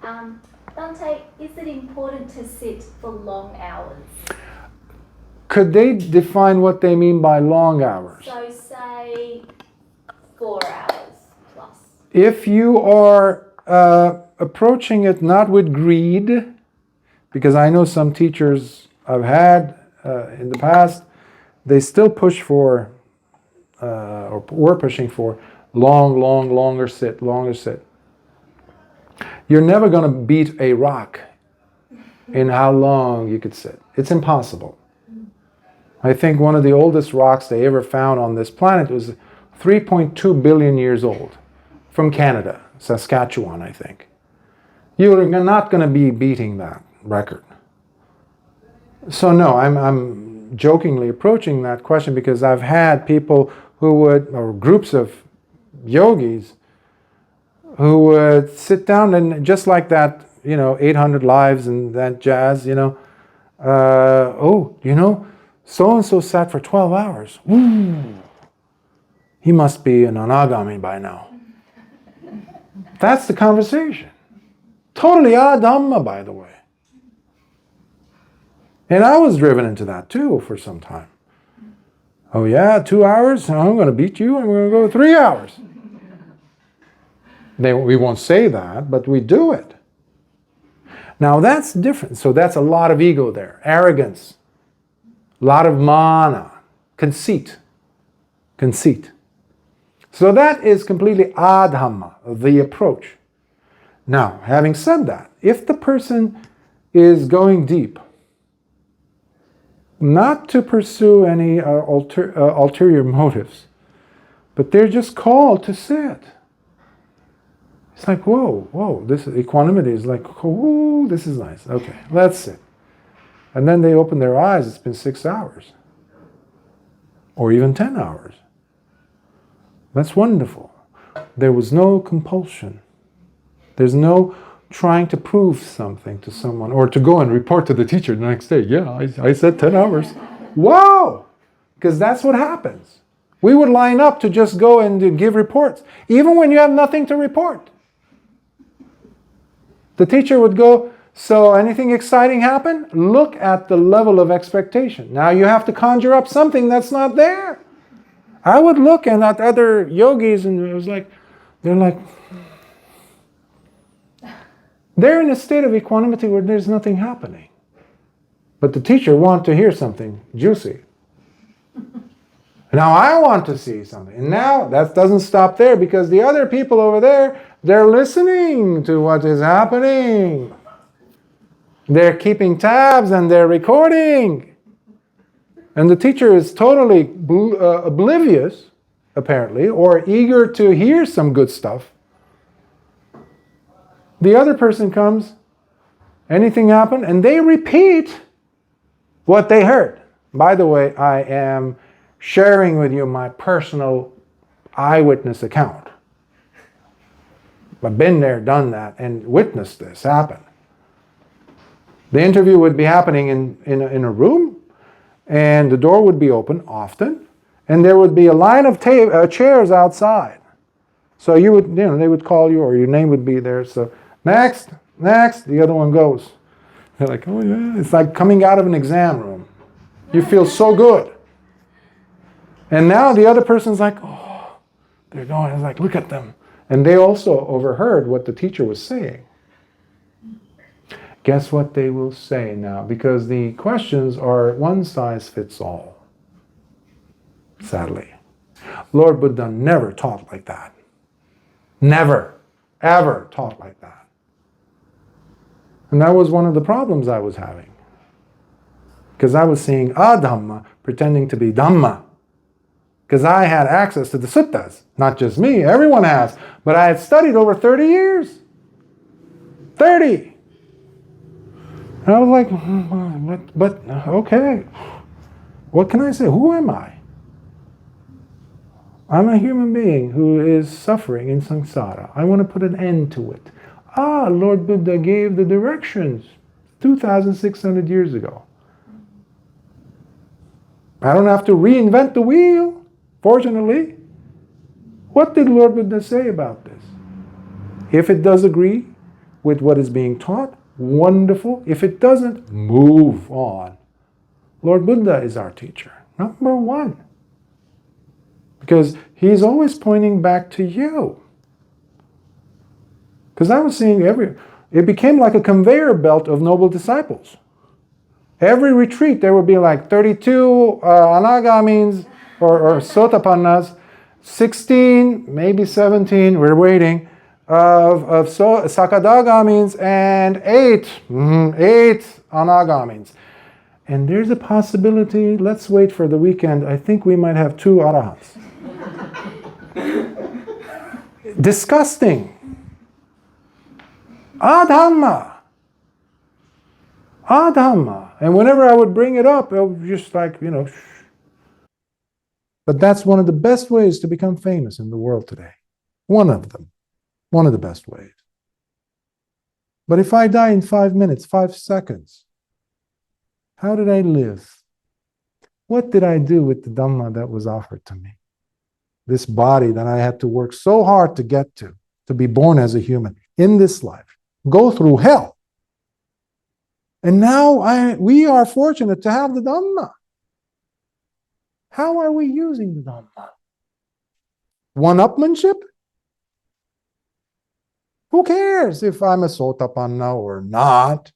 Dante, is it important to sit for long hours? Could they define what they mean by long hours? So say 4 hours plus. If you are approaching it not with greed, because I know some teachers I've had in the past, they still push for, or were pushing for, longer sit. You're never going to beat a rock in how long you could sit. It's impossible. I think one of the oldest rocks they ever found on this planet was 3.2 billion years old, from Canada, Saskatchewan, I think. You're not going to be beating that record. So no, I'm jokingly approaching that question because I've had people who would, or groups of yogis, who would sit down and just like that, 800 lives and that jazz, so-and-so sat for 12 hours. Ooh, he must be an anagami by now. That's the conversation. Totally adhamma, by the way. And I was driven into that too for some time. Oh yeah, 2 hours? I'm going to beat you and we're going to go 3 hours. We won't say that, but we do it. Now that's different. So that's a lot of ego there. Arrogance. A lot of mana. Conceit. So that is completely adhamma, the approach. Now, having said that, if the person is going deep, not to pursue any ulterior motives, but they're just called to sit. It's like, whoa, this equanimity is like, oh, this is nice. Okay, let's sit. And then they open their eyes, it's been 6 hours. Or even 10 hours. That's wonderful. There was no compulsion. There's no trying to prove something to someone or to go and report to the teacher the next day. Yeah, I said 10 hours. Wow! Because that's what happens. We would line up to just go and give reports, even when you have nothing to report. The teacher would go, so anything exciting happen? Look at the level of expectation. Now you have to conjure up something that's not there. I would look at other yogis and it was like, they're in a state of equanimity where there's nothing happening. But the teacher wants to hear something juicy. Now I want to see something. And now that doesn't stop there because the other people over there, they're listening to what is happening. They're keeping tabs and they're recording. And the teacher is totally oblivious, apparently, or eager to hear some good stuff. The other person comes, anything happened, and they repeat what they heard. By the way, I am sharing with you my personal eyewitness account. I've been there, done that, and witnessed this happen. The interview would be happening in a room, and the door would be open often, and there would be a line of chairs outside. So they would call you, or your name would be there. So next, the other one goes. They're like, oh yeah, it's like coming out of an exam room. You feel so good. And now the other person's like, oh, they're going. It's like, look at them. And they also overheard what the teacher was saying. Guess what they will say now? Because the questions are one size fits all. Sadly. Lord Buddha never taught like that. Never, ever taught like that. And that was one of the problems I was having. Because I was seeing adhamma pretending to be dhamma. Because I had access to the suttas. Not just me, everyone has. But I had studied over 30 years. 30! And I was like, but okay. What can I say? Who am I? I'm a human being who is suffering in samsara. I want to put an end to it. Lord Buddha gave the directions 2,600 years ago. I don't have to reinvent the wheel, fortunately. What did Lord Buddha say about this? If it does agree, with what is being taught, wonderful. If it doesn't, move on. Lord Buddha is our teacher, number one. Because he's always pointing back to you. Because I was seeing it became like a conveyor belt of noble disciples. Every retreat there would be like 32 anagamins or sotapannas, 16, maybe 17, we're waiting, of sakadagamins, and 8 anagamins. And there's a possibility, let's wait for the weekend, I think we might have 2 arahants. Disgusting. Adhamma. Adhamma. And whenever I would bring it up, it was just like, shh. But that's one of the best ways to become famous in the world today. One of them. One of the best ways. But if I die in 5 minutes, 5 seconds, how did I live? What did I do with the Dhamma that was offered to me? This body that I had to work so hard to get to be born as a human in this life, go through hell. And now we are fortunate to have the Dhamma. How are we using the Dhamma? One-upmanship? Who cares if I'm a Sotapanna or not?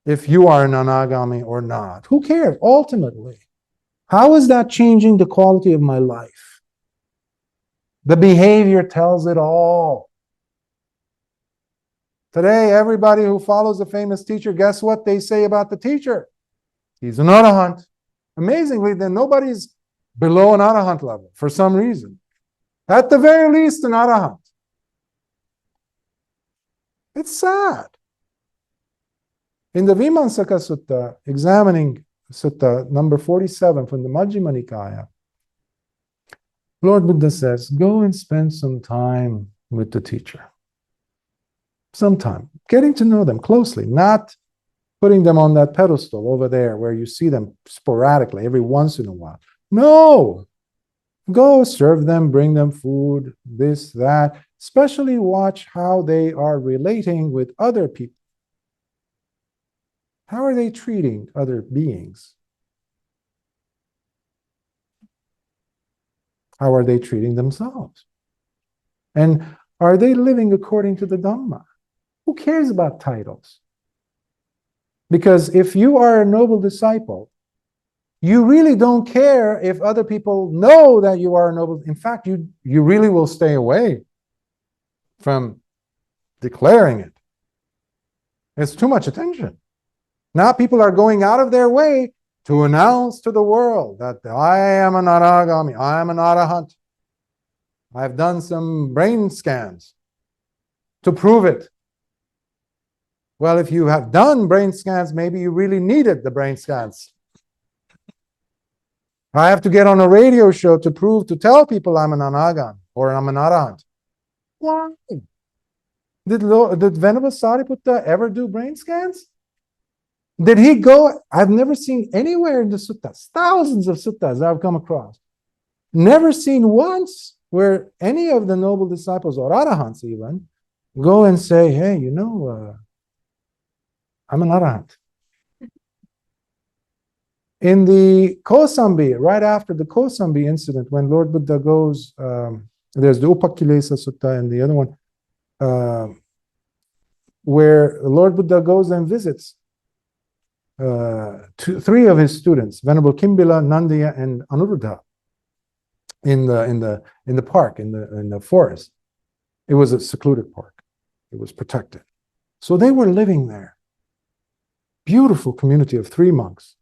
If you are an Anagami or not? Who cares ultimately? How is that changing the quality of my life? The behavior tells it all. Today, everybody who follows a famous teacher, guess what they say about the teacher? He's an arahant. Amazingly, then nobody's below an arahant level for some reason. At the very least, an arahant. It's sad. In the Vimansaka Sutta, examining Sutta number 47 from the Majjhima Nikaya, Lord Buddha says, go and spend some time with the teacher. Some time. Getting to know them closely, not putting them on that pedestal over there where you see them sporadically every once in a while. No! Go serve them, bring them food, this, that. Especially watch how they are relating with other people. How are they treating other beings? How are they treating themselves? And are they living according to the Dhamma? Who cares about titles? Because if you are a noble disciple, you really don't care if other people know that you are a noble. In fact, you really will stay away from declaring it. It's too much attention. Now people are going out of their way to announce to the world that I am an Anagami, I am an Arahant. I've done some brain scans to prove it. Well, if you have done brain scans, maybe you really needed the brain scans. I have to get on a radio show to tell people I'm an Anagami or I'm an Arahant. Why? Did Venerable Sariputta ever do brain scans? Did he go? I've never seen anywhere in the suttas, thousands of suttas I've come across, never seen once where any of the noble disciples or arahants even go and say, hey, I'm an arahant. In the Kosambi, right after the Kosambi incident, when Lord Buddha goes, there's the Upakilesa Sutta and the other one, where Lord Buddha goes and visits 3 of his students, Venerable Kimbila, Nandiya, and Anuruddha, in the park, in the forest. It was a secluded park. It was protected. So they were living there. Beautiful community of 3 monks.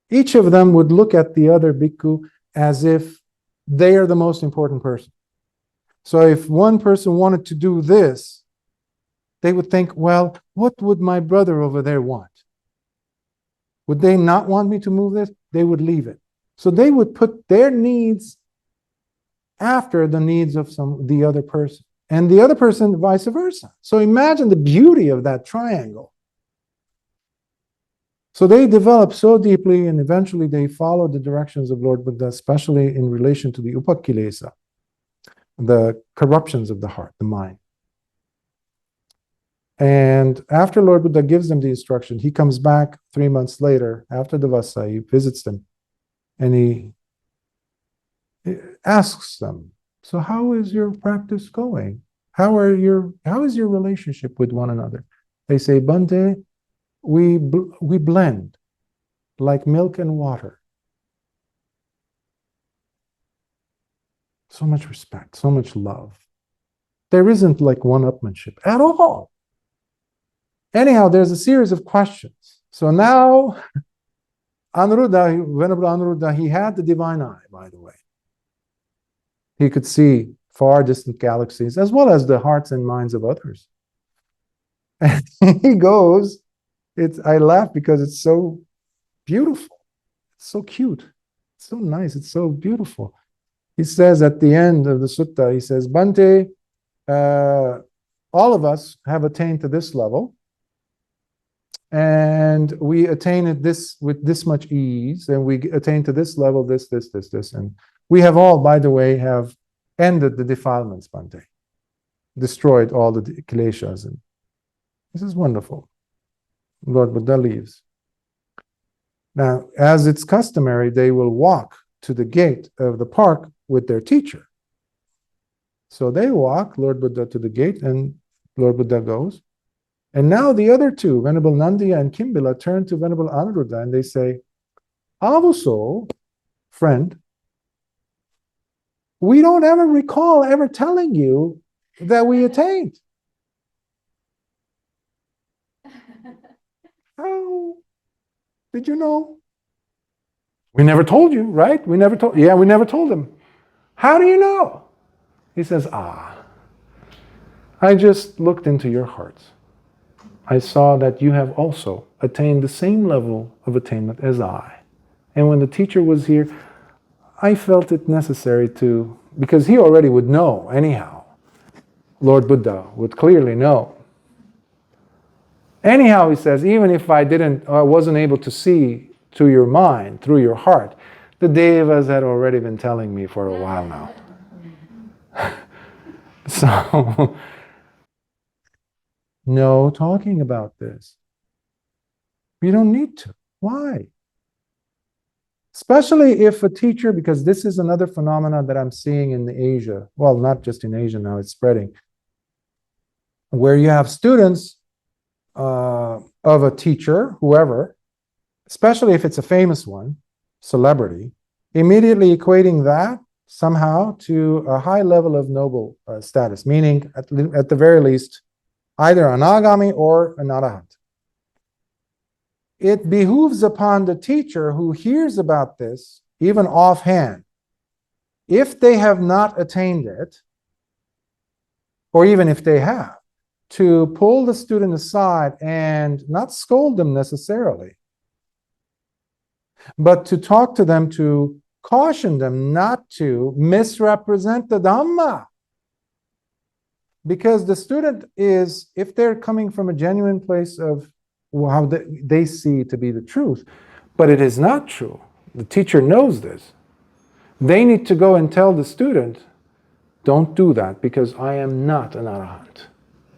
Each of them would look at the other bhikkhu as if they are the most important person. So if one person wanted to do this, they would think, well, what would my brother over there want? Would they not want me to move this? They would leave it. So they would put their needs after the needs of the other person. And the other person, vice versa. So imagine the beauty of that triangle. So they developed so deeply, and eventually they followed the directions of Lord Buddha, especially in relation to the upakilesa, the corruptions of the heart, the mind. And after Lord Buddha gives them the instruction, he comes back 3 months later after Devas, he visits them, and he asks them, so how is your practice going? How is your relationship with one another? They say, Bhante, we blend like milk and water. So much respect, so much love. There isn't like one-upmanship at all. Anyhow, there's a series of questions. So now, Anuruddha, Venerable Anuruddha, he had the divine eye, by the way. He could see far distant galaxies, as well as the hearts and minds of others. And he goes, I laugh because it's so beautiful. It's so cute. It's so nice. It's so beautiful. He says at the end of the sutta, he says, Bhante, all of us have attained to this level, and we attain it with this much ease, and we attain to this level, this, and we have all, by the way, have ended the defilements, Bhante, destroyed all the kileshas, and this is wonderful. Lord Buddha leaves. Now, as it's customary, they will walk to the gate of the park with their teacher. So they walk, Lord Buddha to the gate, and Lord Buddha goes. And now the other two, Venerable Nandiya and Kimbila, turn to Venerable Anuruddha and they say, Avuso, friend, we don't ever recall ever telling you that we attained. How did you know? We never told you, right? We never told him. How do you know? He says, I just looked into your hearts. I saw that you have also attained the same level of attainment as I. And when the teacher was here, I felt it necessary to, because he already would know anyhow. Lord Buddha would clearly know. Anyhow, he says, even if I wasn't able to see to your mind, through your heart, the Devas had already been telling me for a while now. So, no talking about this. You don't need to. Why? Especially if a teacher, because this is another phenomenon that I'm seeing in Asia, well, not just in Asia now, it's spreading, where you have students of a teacher, whoever, especially if it's a famous one, celebrity, immediately equating that somehow to a high level of noble status, meaning at the very least, either an agami or an arahant. It behooves upon the teacher who hears about this, even offhand, if they have not attained it, or even if they have, to pull the student aside and not scold them necessarily, but to talk to them, to caution them not to misrepresent the Dhamma. Because the student is, if they're coming from a genuine place of how they see to be the truth, but it is not true. The teacher knows this. They need to go and tell the student, don't do that because I am not an arahant.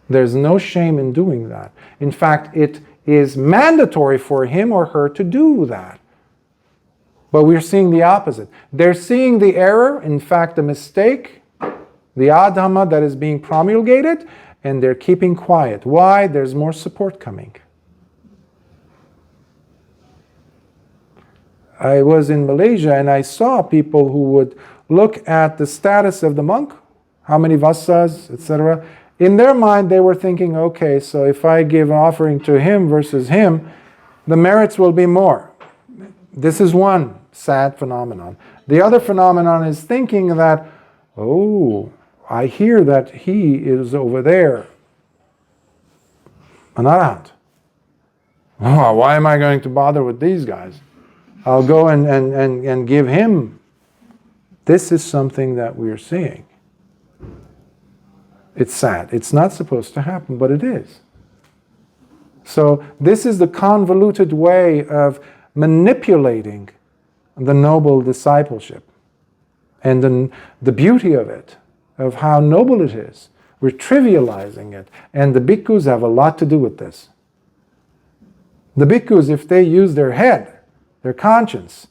There's no shame in doing that. In fact, it is mandatory for him or her to do that. But we're seeing the opposite. They're seeing the error, in fact, the mistake, the adhamma that is being promulgated, and they're keeping quiet. Why? There's more support coming. I was in Malaysia and I saw people who would look at the status of the monk, how many vasas, etc. In their mind, they were thinking, okay, so if I give an offering to him versus him, the merits will be more. This is one sad phenomenon. The other phenomenon is thinking that, oh, I hear that he is over there, an arahant. Oh, why am I going to bother with these guys? I'll go and give him. This is something that we're seeing. It's sad. It's not supposed to happen, but it is. So this is the convoluted way of manipulating the noble discipleship. And then the beauty of it, of how noble it is, We're trivializing it. And the bhikkhus have a lot to do with this. The bhikkhus, if they use their head, their conscience,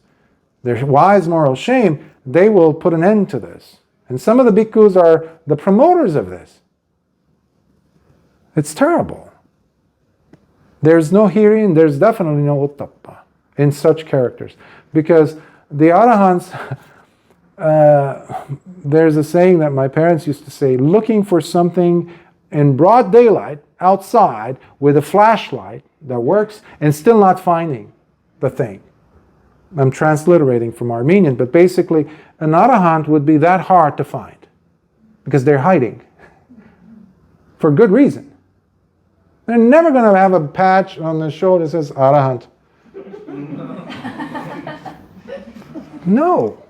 their wise moral shame, they will put an end to this. And some of the bhikkhus are the promoters of this. It's terrible. There's no hiri, there's definitely no uttappa in such characters. Because the arahants, there's a saying that my parents used to say, looking for something in broad daylight, outside, with a flashlight that works, and still not finding the thing. I'm transliterating from Armenian, but basically, an arahant would be that hard to find, because they're hiding. For good reason. They're never going to have a patch on the shoulder that says arahant. No.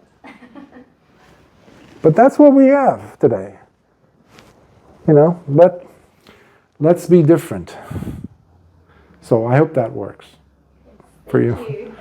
But that's what we have today. But let's be different. So I hope that works for you. Thank you.